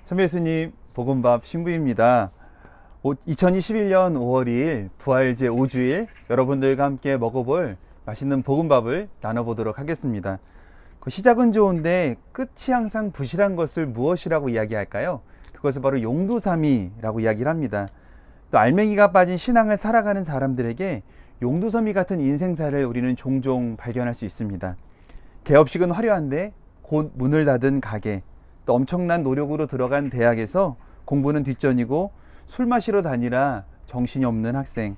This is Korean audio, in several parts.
선배 예수님, 복음밥 신부입니다. 2021년 5월 2일 부활제 5주일 여러분들과 함께 먹어볼 맛있는 복음밥을 나눠보도록 하겠습니다. 그 시작은 좋은데 끝이 항상 부실한 것을 무엇이라고 이야기할까요? 그것을 바로 용두사미라고 이야기를 합니다. 또 알맹이가 빠진 신앙을 살아가는 사람들에게 용두사미 같은 인생사를 우리는 종종 발견할 수 있습니다. 개업식은 화려한데 곧 문을 닫은 가게, 또 엄청난 노력으로 들어간 대학에서 공부는 뒷전이고 술 마시러 다니라 정신이 없는 학생,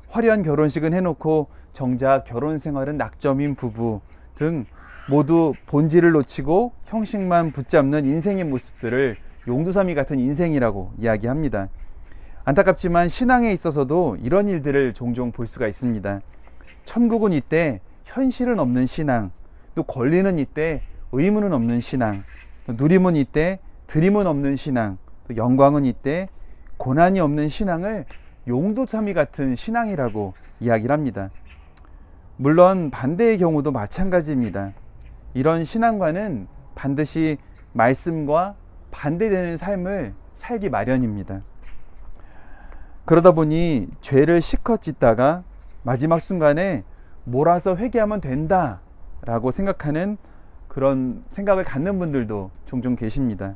화려한 결혼식은 해놓고 정작 결혼 생활은 낙점인 부부 등 모두 본질을 놓치고 형식만 붙잡는 인생의 모습들을 용두사미 같은 인생이라고 이야기합니다. 안타깝지만 신앙에 있어서도 이런 일들을 종종 볼 수가 있습니다. 천국은 이때 현실은 없는 신앙, 또 권리는 이때 의무는 없는 신앙, 누림은 이때 드림은 없는 신앙, 또 영광은 이때 고난이 없는 신앙을 용두사미 같은 신앙이라고 이야기를 합니다. 물론 반대의 경우도 마찬가지입니다. 이런 신앙과는 반드시 말씀과 반대되는 삶을 살기 마련입니다. 그러다 보니 죄를 실컷 짓다가 마지막 순간에 몰아서 회개하면 된다라고 생각하는 그런 생각을 갖는 분들도 종종 계십니다.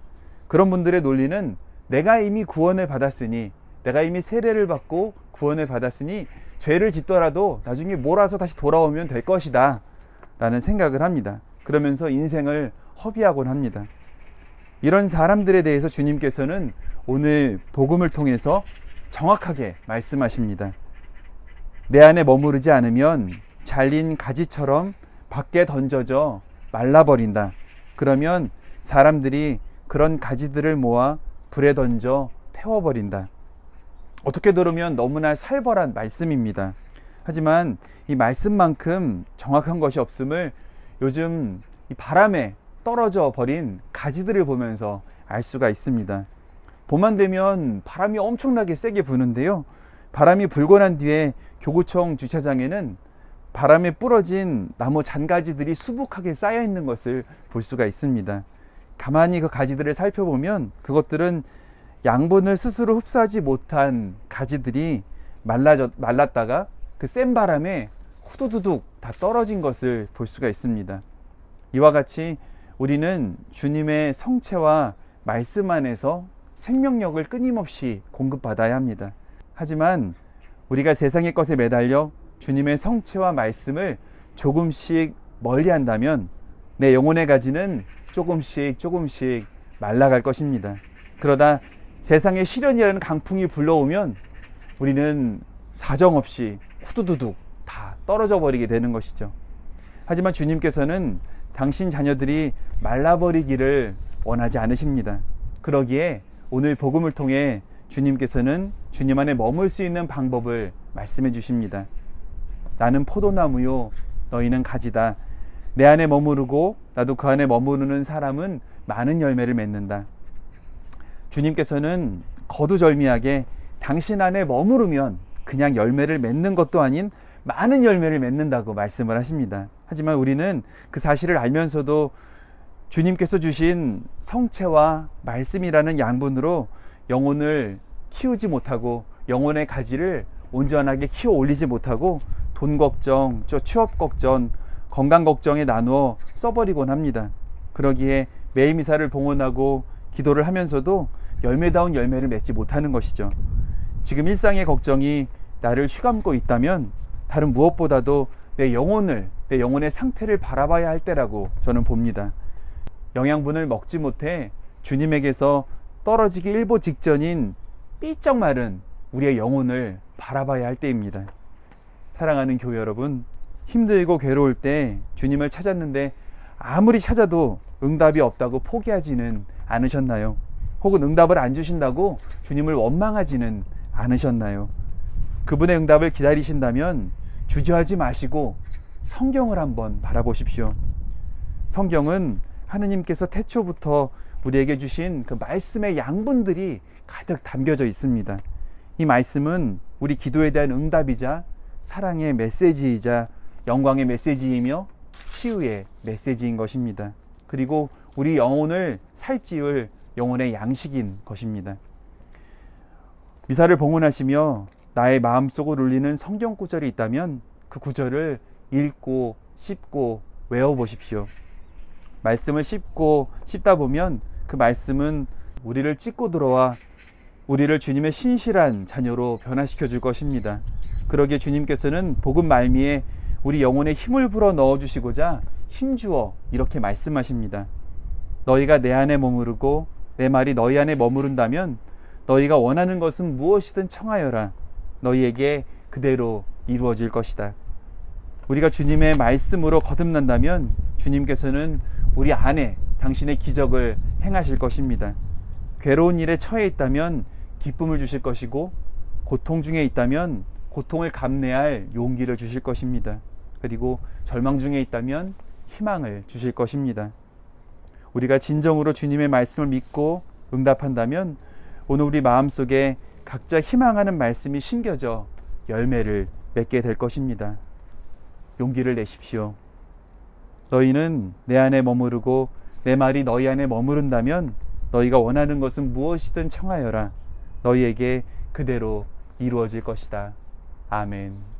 그런 분들의 논리는 내가 이미 구원을 받았으니, 내가 이미 세례를 받고 구원을 받았으니 죄를 짓더라도 나중에 몰아서 다시 돌아오면 될 것이다 라는 생각을 합니다. 그러면서 인생을 허비하곤 합니다. 이런 사람들에 대해서 주님께서는 오늘 복음을 통해서 정확하게 말씀하십니다. 내 안에 머무르지 않으면 잘린 가지처럼 밖에 던져져 말라버린다. 그러면 사람들이 그런 가지들을 모아 불에 던져 태워버린다. 어떻게 들으면 너무나 살벌한 말씀입니다. 하지만 이 말씀만큼 정확한 것이 없음을 요즘 이 바람에 떨어져 버린 가지들을 보면서 알 수가 있습니다. 봄만 되면 바람이 엄청나게 세게 부는데요. 바람이 불고 난 뒤에 교구청 주차장에는 바람에 부러진 나무 잔가지들이 수북하게 쌓여 있는 것을 볼 수가 있습니다. 가만히 그 가지들을 살펴보면 그것들은 양분을 스스로 흡수하지 못한 가지들이 말랐다가 그 센 바람에 후두두둑 다 떨어진 것을 볼 수가 있습니다. 이와 같이 우리는 주님의 성체와 말씀 안에서 생명력을 끊임없이 공급받아야 합니다. 하지만 우리가 세상의 것에 매달려 주님의 성체와 말씀을 조금씩 멀리한다면 내 영혼의 가지는 조금씩 말라갈 것입니다. 그러다 세상의 시련이라는 강풍이 불러오면 우리는 사정없이 후두두둑 다 떨어져 버리게 되는 것이죠. 하지만 주님께서는 당신 자녀들이 말라버리기를 원하지 않으십니다. 그러기에 오늘 복음을 통해 주님께서는 주님 안에 머물 수 있는 방법을 말씀해 주십니다. 나는 포도나무요, 너희는 가지다. 내 안에 머무르고 나도 그 안에 머무르는 사람은 많은 열매를 맺는다. 주님께서는 거두절미하게 당신 안에 머무르면 그냥 열매를 맺는 것도 아닌 많은 열매를 맺는다고 말씀을 하십니다. 하지만 우리는 그 사실을 알면서도 주님께서 주신 성체와 말씀이라는 양분으로 영혼을 키우지 못하고 영혼의 가지를 온전하게 키워 올리지 못하고 돈 걱정, 취업 걱정, 건강 걱정에 나누어 써버리곤 합니다. 그러기에 매일미사를 봉헌하고 기도를 하면서도 열매다운 열매를 맺지 못하는 것이죠. 지금 일상의 걱정이 나를 휘감고 있다면 다른 무엇보다도 내 영혼의 상태를 바라봐야 할 때라고 저는 봅니다. 영양분을 먹지 못해 주님에게서 떨어지기 일보 직전인 삐쩍 마른 우리의 영혼을 바라봐야 할 때입니다. 사랑하는 교회 여러분, 힘들고 괴로울 때 주님을 찾았는데 아무리 찾아도 응답이 없다고 포기하지는 않으셨나요? 혹은 응답을 안 주신다고 주님을 원망하지는 않으셨나요? 그분의 응답을 기다리신다면 주저하지 마시고 성경을 한번 바라보십시오. 성경은 하느님께서 태초부터 우리에게 주신 그 말씀의 양분들이 가득 담겨져 있습니다. 이 말씀은 우리 기도에 대한 응답이자 사랑의 메시지이자 영광의 메시지이며 치유의 메시지인 것입니다. 그리고 우리 영혼을 살찌울 영혼의 양식인 것입니다. 미사를 봉헌하시며 나의 마음속을 울리는 성경 구절이 있다면 그 구절을 읽고 씹고 외워보십시오. 말씀을 씹다 보면 그 말씀은 우리를 찢고 들어와 우리를 주님의 신실한 자녀로 변화시켜 줄 것입니다. 그러기에 주님께서는 복음 말미에 우리 영혼에 힘을 불어 넣어주시고자 힘주어 이렇게 말씀하십니다. 너희가 내 안에 머무르고 내 말이 너희 안에 머무른다면 너희가 원하는 것은 무엇이든 청하여라. 너희에게 그대로 이루어질 것이다. 우리가 주님의 말씀으로 거듭난다면 주님께서는 우리 안에 당신의 기적을 행하실 것입니다. 괴로운 일에 처해 있다면 기쁨을 주실 것이고 고통 중에 있다면 고통을 감내할 용기를 주실 것입니다. 그리고 절망 중에 있다면 희망을 주실 것입니다. 우리가 진정으로 주님의 말씀을 믿고 응답한다면 오늘 우리 마음속에 각자 희망하는 말씀이 심겨져 열매를 맺게 될 것입니다. 용기를 내십시오. 너희는 내 안에 머무르고 내 말이 너희 안에 머무른다면 너희가 원하는 것은 무엇이든 청하여라. 너희에게 그대로 이루어질 것이다. 아멘.